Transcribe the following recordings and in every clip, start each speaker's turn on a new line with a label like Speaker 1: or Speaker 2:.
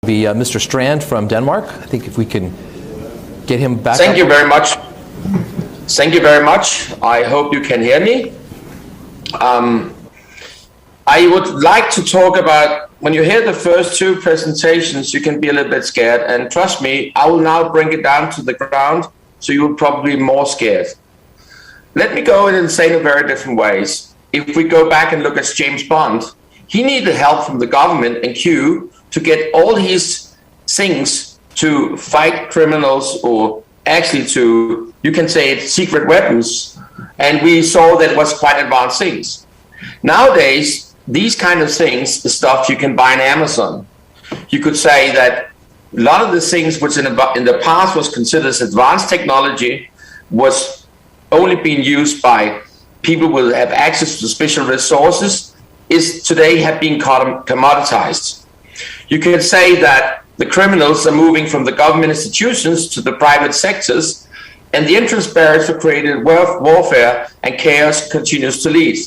Speaker 1: Mr. Strand from Denmark. I think if we can get him back.
Speaker 2: Thank you very much. Thank you very much. I hope you can hear me. I would like to talk about, when you hear the first two presentations, you can be a little bit scared. And trust me, I will now bring it down to the ground, so you will probably be more scared. Let me go in and say it in very different ways. If we go back and look at James Bond, he needed help from the government and Q to get all his things to fight criminals, or actually to, you can say it, secret weapons. And we saw that it was quite advanced things. Nowadays, these kind of things, the stuff you can buy on Amazon. You could say that a lot of the things which in the past was considered as advanced technology was only being used by people who have access to special resources, is today have been commoditized. You can say that the criminals are moving from the government institutions to the private sectors, and the entrance barriers for creative warfare and chaos continues to lead.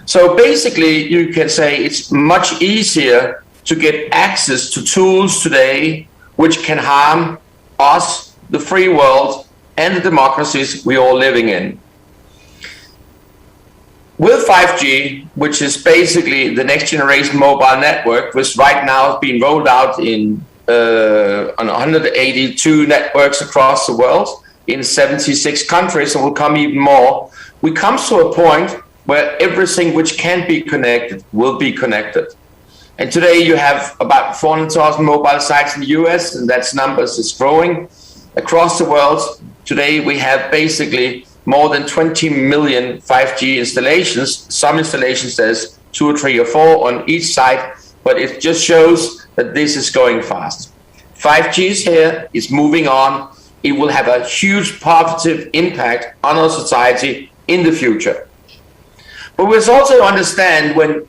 Speaker 2: So basically, you can say it's much easier to get access to tools today which can harm us, the free world, and the democracies we're all living in. With 5G, which is basically the next generation mobile network, which right now is being rolled out on 182 networks across the world in 76 countries, and will come even more, we come to a point where everything which can be connected will be connected. And today you have about 400,000 mobile sites in the US, and that numbers is growing across the world. Today we have basically more than 20 million 5G installations. Some installations there's 2 or 3 or 4 on each site, but it just shows that this is going fast. 5G is here, it's moving on. It will have a huge positive impact on our society in the future. But we must also understand, when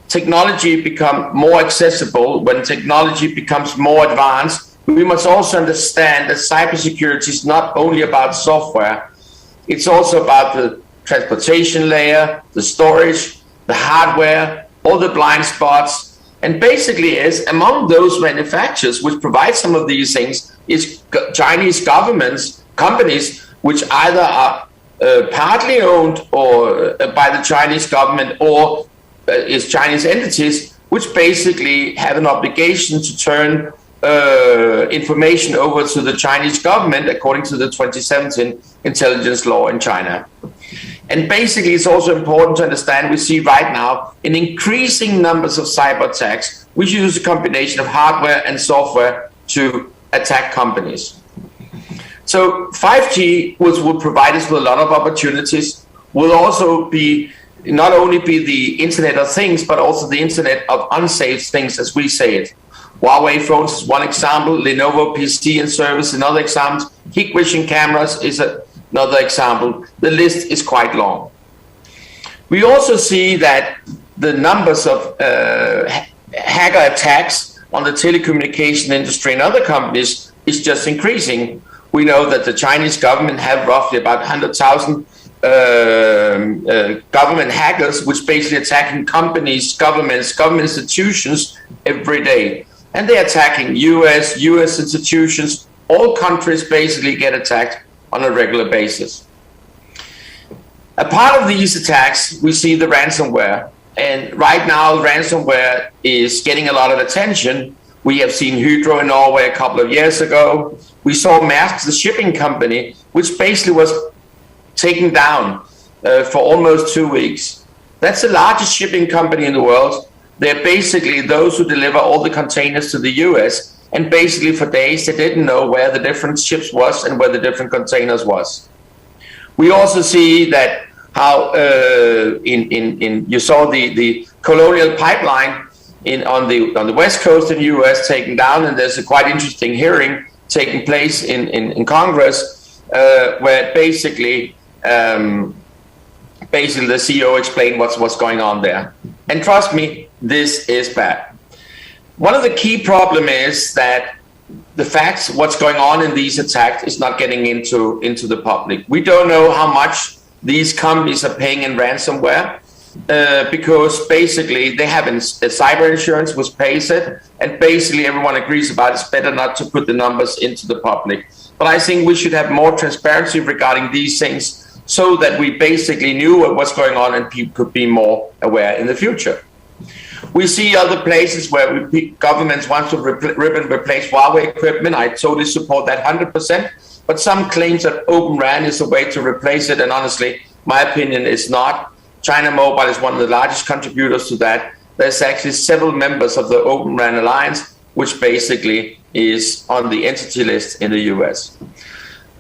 Speaker 2: technology becomes more accessible, when technology becomes more advanced, we must also understand that cybersecurity is not only about software, it's also about the transportation layer, the storage, the hardware, all the blind spots. And basically is among those manufacturers which provide some of these things is Chinese governments, companies which either are partly owned or by the Chinese government, or is Chinese entities which basically have an obligation to turn information over to the Chinese government according to the 2017 intelligence law in China. And basically it's also important to understand, we see right now in increasing numbers of cyber attacks which use a combination of hardware and software to attack companies. So 5G will provide us with a lot of opportunities, will also be not only be the Internet of Things, but also the Internet of unsafe things, as we say it. Huawei phones is one example, Lenovo PC and service another example, Hikvision cameras is another example. The list is quite long. We also see that the numbers of hacker attacks on the telecommunication industry and other companies is just increasing. We know that the Chinese government have roughly about 100,000 government hackers, which basically attacking companies, governments, government institutions every day. And they're attacking US institutions. All countries basically get attacked on a regular basis. A part of these attacks, we see the ransomware. And right now, ransomware is getting a lot of attention. We have seen Hydro in Norway a couple of years ago. We saw Maersk, the shipping company, which basically was taken down for almost 2 weeks. That's the largest shipping company in the world. They're basically those who deliver all the containers to the US. And basically for days, they didn't know where the different ships was and where the different containers was. We also see that how you saw the Colonial Pipeline on the west coast of the US taken down, and there's a quite interesting hearing taking place in Congress where basically the CEO explained what's going on there. And trust me, this is bad. One of the key problem is that the facts, what's going on in these attacks is not getting into the public. We don't know how much these companies are paying in ransomware. because basically they have a cyber insurance which pays it, and basically everyone agrees about it's better not to put the numbers into the public. But I think we should have more transparency regarding these things so that we basically knew what's going on and people could be more aware in the future. We see other places where governments want to rip and replace Huawei equipment. I totally support that 100%. But some claims that Open RAN is a way to replace it, and honestly, my opinion is not. China Mobile is one of the largest contributors to that. There's actually several members of the Open RAN Alliance, which basically is on the entity list in the US.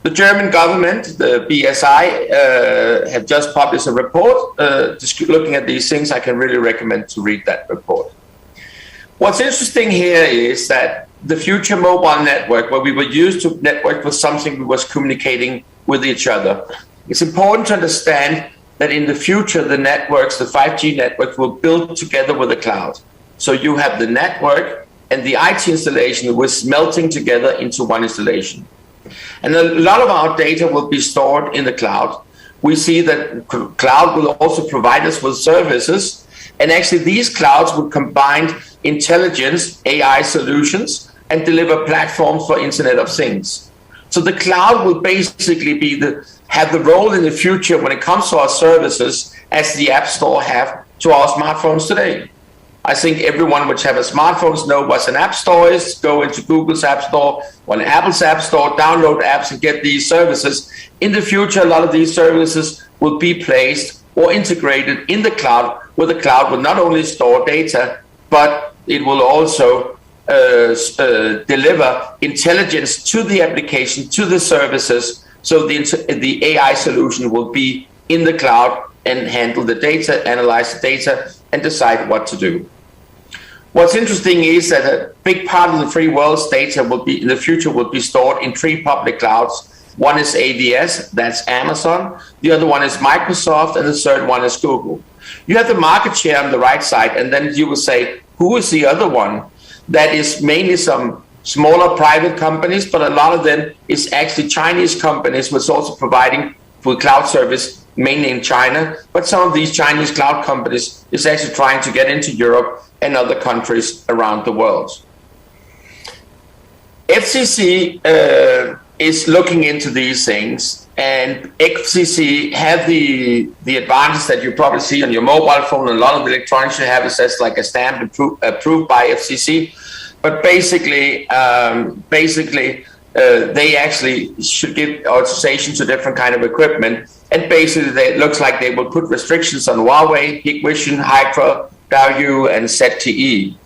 Speaker 2: The German government, the BSI, have just published a report just looking at these things. I can really recommend to read that report. What's interesting here is that the future mobile network, where we were used to network with something we was communicating with each other, it's important to understand that in the future, the networks, the 5G network, will build together with the cloud. So you have the network and the IT installation was melting together into one installation. And a lot of our data will be stored in the cloud. We see that cloud will also provide us with services. And actually these clouds will combine intelligence, AI solutions, and deliver platforms for Internet of Things. So the cloud will basically have the role in the future when it comes to our services as the App Store have to our smartphones today. I think everyone which have a smartphone knows what an App Store is. Go into Google's App Store or Apple's App Store, download apps and get these services. In the future, a lot of these services will be placed or integrated in the cloud, where the cloud will not only store data, but it will also deliver intelligence to the application, to the services. So the AI solution will be in the cloud and handle the data, analyze the data, and decide what to do. What's interesting is that a big part of the free world's data will be in the future will be stored in 3 public clouds. One is AWS, that's Amazon. The other one is Microsoft, and the third one is Google. You have the market share on the right side, and then you will say, who is the other one? That is mainly some smaller private companies, but a lot of them is actually Chinese companies, which is also providing for cloud service, mainly in China. But some of these Chinese cloud companies is actually trying to get into Europe and other countries around the world. FCC is looking into these things, and FCC have the advantage that you probably see on your mobile phone. A lot of the electronics you have, it says like a stamp approved by FCC. But basically, they actually should give authorization to different kind of equipment. And basically, it looks like they will put restrictions on Huawei, Hikvision, Hydra, Value, and ZTE.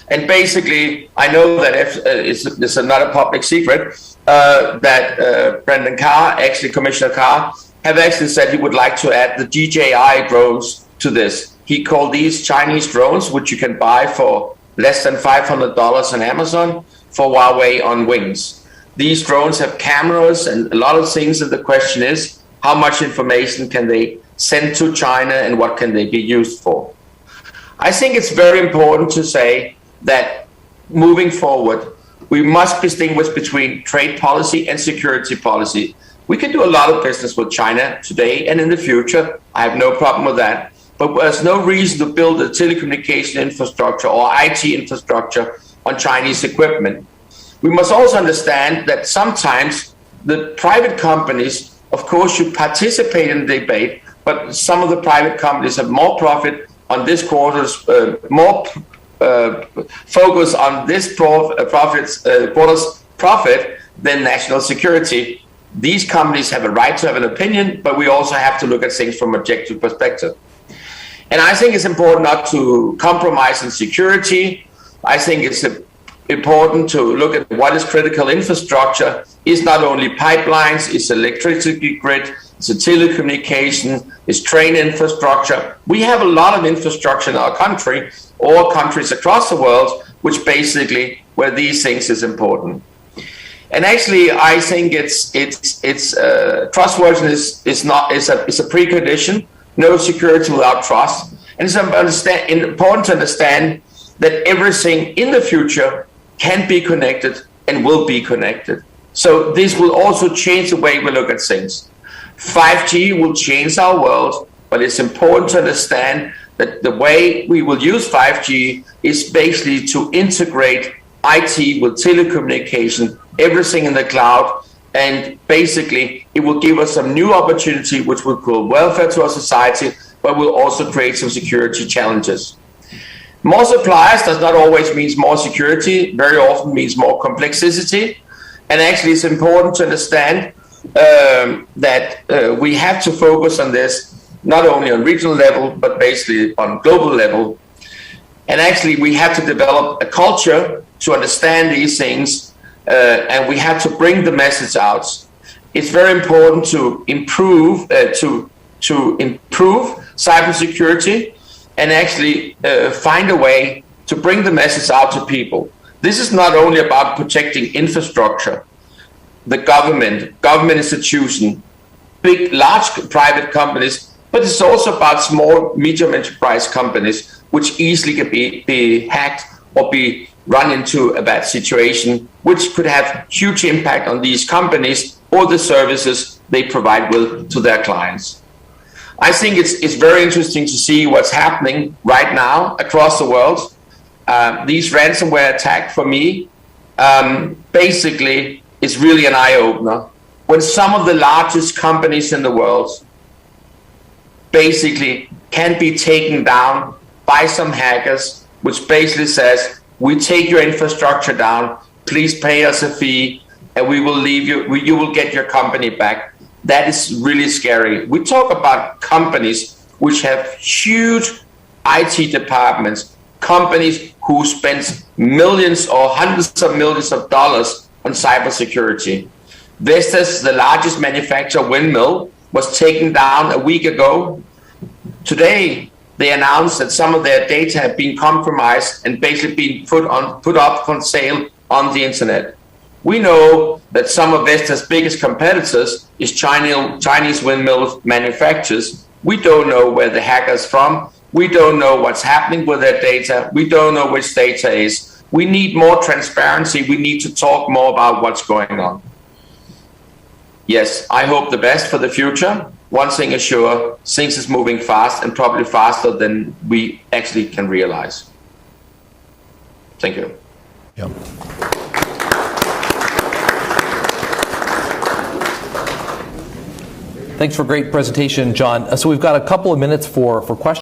Speaker 2: And basically, I know that it's not a public secret that Brendan Carr, actually Commissioner Carr, have actually said he would like to add the DJI drones to this. He called these Chinese drones, which you can buy for less than $500 on Amazon, for Huawei on wings. These drones have cameras and a lot of things, and the question is, how much information can they send to China and what can they be used for? I think it's very important to say that moving forward, we must distinguish between trade policy and security policy. We can do a lot of business with China today and in the future. I have no problem with that. But there's no reason to build a telecommunication infrastructure or IT infrastructure on Chinese equipment. We must also understand that sometimes the private companies, of course, should participate in the debate, but some of the private companies have more profit on this quarter's, more focus on this quarter's profit than national security. These companies have a right to have an opinion, but we also have to look at things from an objective perspective. And I think it's important not to compromise on security. I think it's important to look at what is critical infrastructure. It's not only pipelines, it's electricity grid, it's a telecommunication, it's train infrastructure. We have a lot of infrastructure in our country or countries across the world, which basically where these things is important. And actually, I think it's trustworthiness is a precondition. No security without trust. And it's important to understand that everything in the future can be connected and will be connected. So this will also change the way we look at things. 5G will change our world. but it's important to understand that the way we will use 5G is basically to integrate IT with telecommunication, everything in the cloud, and basically it will give us some new opportunity which will create welfare to our society, but will also create some security challenges. More suppliers does not always mean more security, very often means more complexity. And actually it's important to understand that we have to focus on this, not only on regional level, but basically on global level. And actually we have to develop a culture to understand these things, and we have to bring the message out. It's very important to improve, to improve cybersecurity, and actually find a way to bring the message out to people. This is not only about protecting infrastructure, the government institution, big, large private companies, but it's also about small, medium enterprise companies, which easily can be hacked or be run into a bad situation, which could have huge impact on these companies or the services they provide to their clients. I think it's very interesting to see what's happening right now across the world. These ransomware attacks, for me, basically is really an eye-opener. When some of the largest companies in the world basically can be taken down by some hackers, which basically says, we take your infrastructure down, please pay us a fee, and we will leave you will get your company back. That is really scary. We talk about companies which have huge IT departments, companies who spend millions or hundreds of millions of dollars on cybersecurity. Vestas, the largest manufacturer of windmill, was taken down a week ago. Today, they announced that some of their data have been compromised and basically been put up for sale on the internet. We know that some of Vestas' biggest competitors is Chinese windmill manufacturers. We don't know where the hacker's from. We don't know what's happening with their data. We don't know which data is. We need more transparency. We need to talk more about what's going on. Yes, I hope the best for the future. One thing is sure, things is moving fast, and probably faster than we actually can realize. Thank you.
Speaker 1: Yeah. Thanks for a great presentation, John. So we've got a couple of minutes for questions.